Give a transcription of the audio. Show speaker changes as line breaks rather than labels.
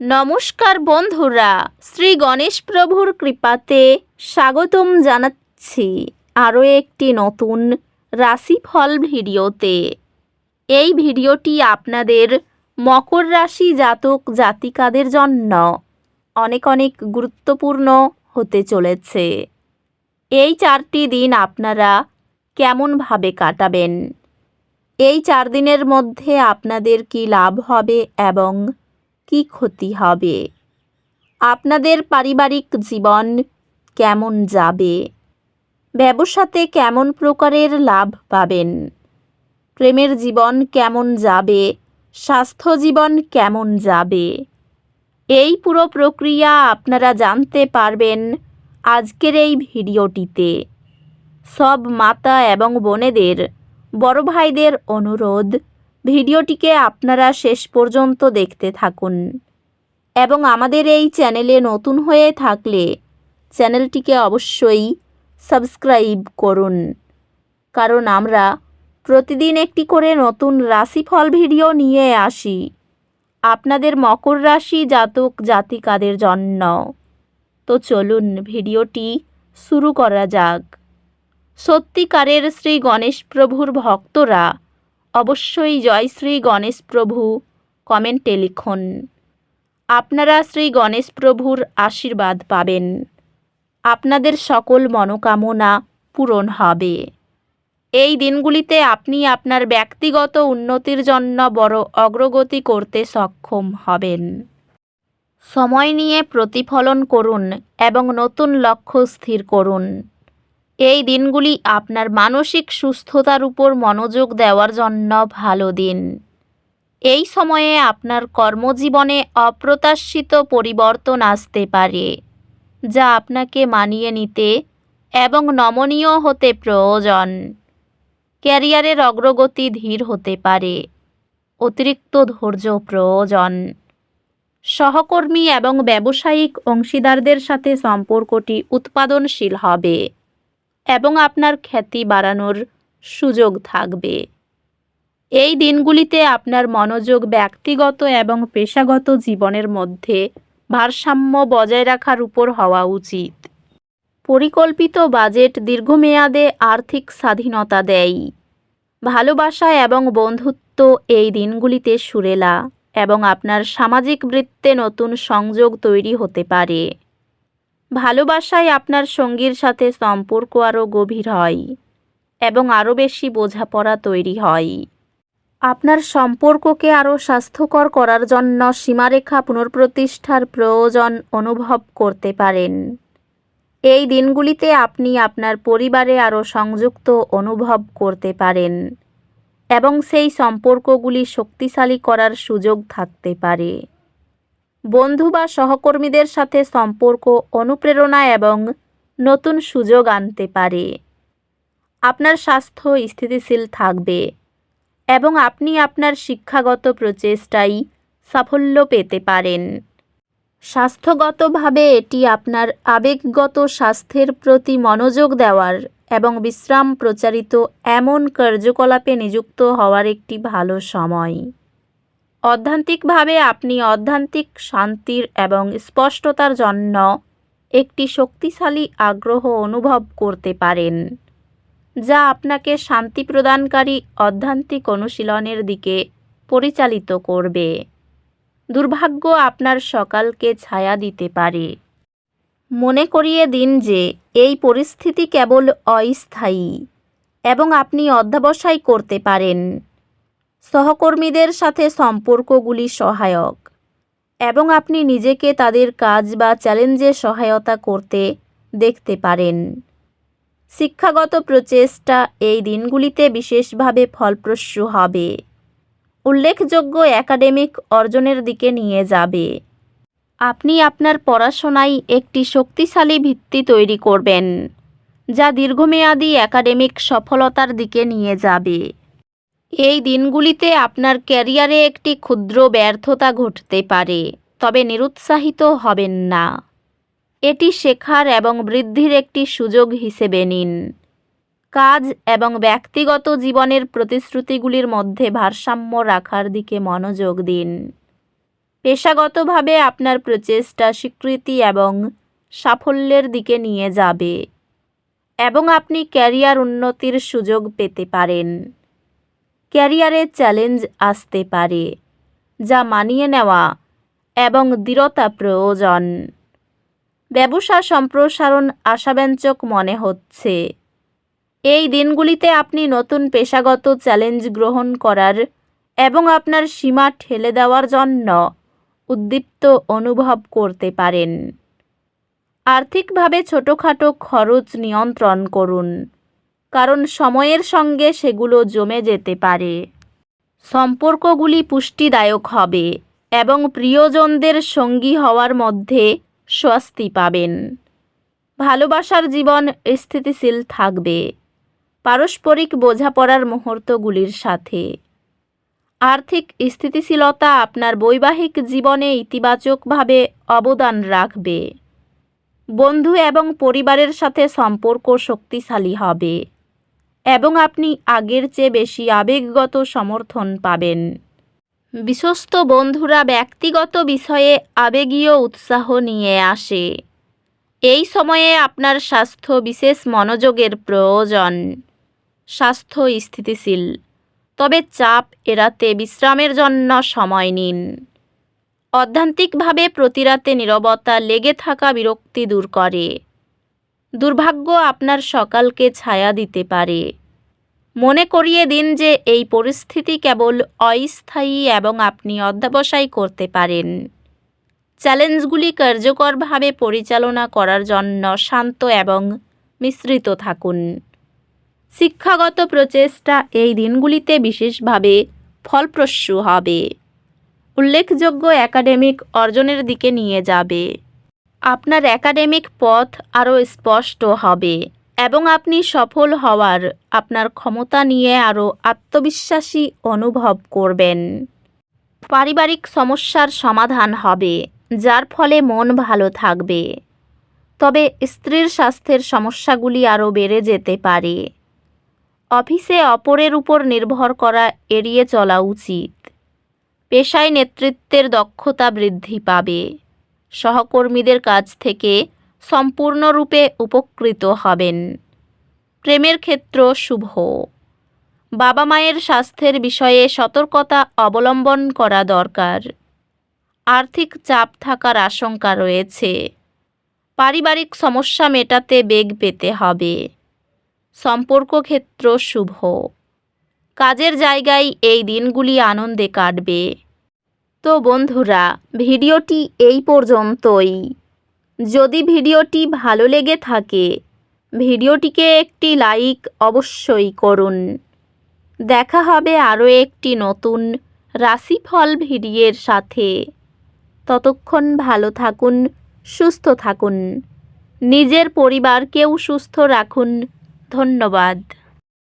নমস্কার বন্ধুরা, শ্রী গণেশ প্রভুর কৃপাতে স্বাগতম জানাচ্ছি আরও একটি নতুন রাশিফল ভিডিওতে। এই ভিডিওটি আপনাদের মকর রাশি জাতক জাতিকাদের জন্য অনেক অনেক গুরুত্বপূর্ণ হতে চলেছে। এই 4টি দিন আপনারা কেমনভাবে কাটাবেন, এই 4 দিনের মধ্যে আপনাদের কি লাভ হবে এবং কি ক্ষতি হবে, আপনাদের পারিবারিক জীবন কেমন যাবে, ব্যবসাতে কেমন প্রকারের লাভ পাবেন, প্রেমের জীবন কেমন যাবে, স্বাস্থ্য জীবন কেমন যাবে, এই পুরো প্রক্রিয়া আপনারা জানতে পারবেন আজকের এই ভিডিওটিতে। সব মাতা এবং বোনেদের, বড় ভাইদের অনুরোধ, ভিডিওটিকে আপনারা শেষ পর্যন্ত দেখতে থাকুন এবং আমাদের এই চ্যানেলে নতুন হয়ে থাকলে চ্যানেলটিকে অবশ্যই সাবস্ক্রাইব করুন, কারণ আমরা প্রতিদিন একটি করে নতুন রাশিফল ভিডিও নিয়ে আসি আপনাদের মকর রাশি জাতক জাতিকাদের জন্য। তো চলুন ভিডিওটি শুরু করা যাক। সত্যিকারের শ্রী গণেশ প্রভুর ভক্তরা অবশ্যই জয় শ্রী গণেশ প্রভু কমেন্টে লিখুন। আপনারা শ্রী গণেশ প্রভুর আশীর্বাদ পাবেন, আপনাদের সকল মনোকামনা পূরণ হবে। এই দিনগুলিতে আপনি আপনার ব্যক্তিগত উন্নতির জন্য বড় অগ্রগতি করতে সক্ষম হবেন। সময় নিয়ে প্রতিফলন করুন এবং নতুন লক্ষ্য স্থির করুন। এই দিনগুলি আপনার মানসিক সুস্থতার উপর মনোযোগ দেওয়ার জন্য ভালো দিন। এই সময়ে আপনার কর্মজীবনে অপ্রত্যাশিত পরিবর্তন আসতে পারে, যা আপনাকে মানিয়ে নিতে এবং নমনীয় হতে প্রয়োজন। ক্যারিয়ারের অগ্রগতি ধীর হতে পারে, অতিরিক্ত ধৈর্য প্রয়োজন। সহকর্মী এবং ব্যবসায়িক অংশীদারদের সাথে সম্পর্কটি উৎপাদনশীল হবে এবং আপনার খ্যাতি বাড়ানোর সুযোগ থাকবে। এই দিনগুলিতে আপনার মনোযোগ ব্যক্তিগত এবং পেশাগত জীবনের মধ্যে ভারসাম্য বজায় রাখার উপর হওয়া উচিত। পরিকল্পিত বাজেট দীর্ঘমেয়াদে আর্থিক স্বাধীনতা দেয়। ভালোবাসা এবং বন্ধুত্ব এই দিনগুলিতে সুরেলা এবং আপনার সামাজিক বৃত্তে নতুন সংযোগ তৈরি হতে পারে। ভালোবাসায় আপনার সঙ্গীর সাথে সম্পর্ক আরও গভীর হয় এবং আরও বেশি বোঝাপড়া তৈরি হয়। আপনার সম্পর্ককে আরও স্বাস্থ্যকর করার জন্য সীমারেখা পুনঃপ্রতিষ্ঠার প্রয়োজন অনুভব করতে পারেন। এই দিনগুলিতে আপনি আপনার পরিবারে আরও সংযুক্ত অনুভব করতে পারেন এবং সেই সম্পর্কগুলি শক্তিশালী করার সুযোগ থাকতে পারে। বন্ধু বা সহকর্মীদের সাথে সম্পর্ক অনুপ্রেরণা এবং নতুন সুযোগ আনতে পারে। আপনার স্বাস্থ্য স্থিতিশীল থাকবে এবং আপনি আপনার শিক্ষাগত প্রচেষ্টায় সাফল্য পেতে পারেন। স্বাস্থ্যগতভাবে এটি আপনার আবেগগত স্বাস্থ্যের প্রতি মনোযোগ দেওয়ার এবং বিশ্রাম প্রচারিত এমন কার্যকলাপে নিযুক্ত হওয়ার একটি ভালো সময়। অধ্যাত্মিকভাবে আপনি আধ্যাত্মিক শান্তির এবং স্পষ্টতার জন্য একটি শক্তিশালী আগ্রহ অনুভব করতে পারেন, যা আপনাকে শান্তি প্রদানকারী আধ্যাত্মিক অনুশীলনের দিকে পরিচালিত করবে। দুর্ভাগ্য আপনার সকালকে ছায়া দিতে পারে। মনে করিয়ে দিন যে এই পরিস্থিতি কেবল অস্থায়ী এবং আপনি অধ্যবসায় করতে পারেন। সহকর্মীদের সাথে সম্পর্কগুলি সহায়ক এবং আপনি নিজেকে তাদের কাজ বা চ্যালেঞ্জে সহায়তা করতে দেখতে পারেন। শিক্ষাগত প্রচেষ্টা এই দিনগুলিতে বিশেষভাবে ফলপ্রসূ হবে, উল্লেখযোগ্য একাডেমিক অর্জনের দিকে নিয়ে যাবে। আপনি আপনার পড়াশোনায় একটি শক্তিশালী ভিত্তি তৈরি করবেন, যা দীর্ঘমেয়াদী একাডেমিক সফলতার দিকে নিয়ে যাবে। এই দিনগুলিতে আপনার ক্যারিয়ারে একটি ক্ষুদ্র ব্যর্থতা ঘটতে পারে, তবে নিরুৎসাহিত হবেন না। এটি শেখার এবং বৃদ্ধির একটি সুযোগ হিসেবে নিন। কাজ এবং ব্যক্তিগত জীবনের প্রতিশ্রুতিগুলির মধ্যে ভারসাম্য রাখার দিকে মনোযোগ দিন। পেশাগতভাবে আপনার প্রচেষ্টা স্বীকৃতি এবং সাফল্যের দিকে নিয়ে যাবে এবং আপনি ক্যারিয়ার উন্নতির সুযোগ পেতে পারেন। ক্যারিয়ারে চ্যালেঞ্জ আসতে পারে, যা মানিয়ে নেওয়া এবং দৃঢ়তা প্রয়োজন। ব্যবসা সম্প্রসারণ আশাব্যঞ্জক মনে হচ্ছে। এই দিনগুলিতে আপনি নতুন পেশাগত চ্যালেঞ্জ গ্রহণ করার এবং আপনার সীমা ঠেলে দেওয়ার জন্য উদ্দীপ্ত অনুভব করতে পারেন। আর্থিকভাবে ছোটোখাটো খরচ নিয়ন্ত্রণ করুন, কারণ সময়ের সঙ্গে সেগুলো জমে যেতে পারে। সম্পর্কগুলি পুষ্টিদায়ক হবে এবং প্রিয়জনদের সঙ্গী হওয়ার মধ্যে স্বস্তি পাবেন। ভালোবাসার জীবন স্থিতিশীল থাকবে পারস্পরিক বোঝাপড়ার মুহূর্তগুলির সাথে। আর্থিক স্থিতিশীলতা আপনার বৈবাহিক জীবনে ইতিবাচকভাবে অবদান রাখবে। বন্ধু এবং পরিবারের সাথে সম্পর্ক শক্তিশালী হবে এবং আপনি আগের চেয়ে বেশি আবেগগত সমর্থন পাবেন। বিশ্বস্ত বন্ধুরা ব্যক্তিগত বিষয়ে আবেগীয় উৎসাহ নিয়ে আসে। এই সময়ে আপনার স্বাস্থ্য বিশেষ মনোযোগের প্রয়োজন। স্বাস্থ্য স্থিতিশীল, তবে চাপ এড়াতে বিশ্রামের জন্য সময় নিন। অধ্যাত্মিকভাবে প্রতিরাতে নীরবতা লেগে থাকা বিরক্তি দূর করে। দুর্ভাগ্য আপনার সকালকে ছায়া দিতে পারে। মনে করিয়ে দিন যে এই পরিস্থিতি কেবল অস্থায়ী এবং আপনি অধ্যবসায় করতে পারেন। চ্যালেঞ্জগুলি কার্যকরভাবে পরিচালনা করার জন্য শান্ত এবং মিশ্রিত থাকুন। শিক্ষাগত প্রচেষ্টা এই দিনগুলিতে বিশেষভাবে ফলপ্রসূ হবে। উল্লেখযোগ্য একাডেমিক অর্জনের দিকে নিয়ে যাবে। আপনার একাডেমিক পথ আরও স্পষ্ট হবে এবং আপনি সফল হওয়ার আপনার ক্ষমতা নিয়ে আরও আত্মবিশ্বাসী অনুভব করবেন। পারিবারিক সমস্যার সমাধান হবে, যার ফলে মন ভালো থাকবে। তবে স্ত্রীর স্বাস্থ্যের সমস্যাগুলি আরও বেড়ে যেতে পারে। অফিসে অপরের উপর নির্ভর করা এড়িয়ে চলা উচিত। পেশায় নেতৃত্বের দক্ষতা বৃদ্ধি পাবে। সহকর্মীদের কাছ থেকে সম্পূর্ণরূপে উপকৃত হবেন। প্রেমের ক্ষেত্র শুভ। বাবা মায়ের স্বাস্থ্যের বিষয়ে সতর্কতা অবলম্বন করা দরকার। আর্থিক চাপ থাকার আশঙ্কা রয়েছে। পারিবারিক সমস্যা মেটাতে বেগ পেতে হবে। সম্পর্ক ক্ষেত্র শুভ। কাজের জায়গায় এই দিনগুলি আনন্দে কাটবে। তো বন্ধুরা, ভিডিওটি এই পর্যন্তই। যদি ভিডিওটি ভালো লেগে থাকে, ভিডিওটিকে একটি লাইক অবশ্যই করুন। দেখা হবে আরও একটি নতুন রাশিফল ভিডিওর সাথে। ততক্ষণ ভালো থাকুন, সুস্থ থাকুন, নিজের পরিবারকেও সুস্থ রাখুন। ধন্যবাদ।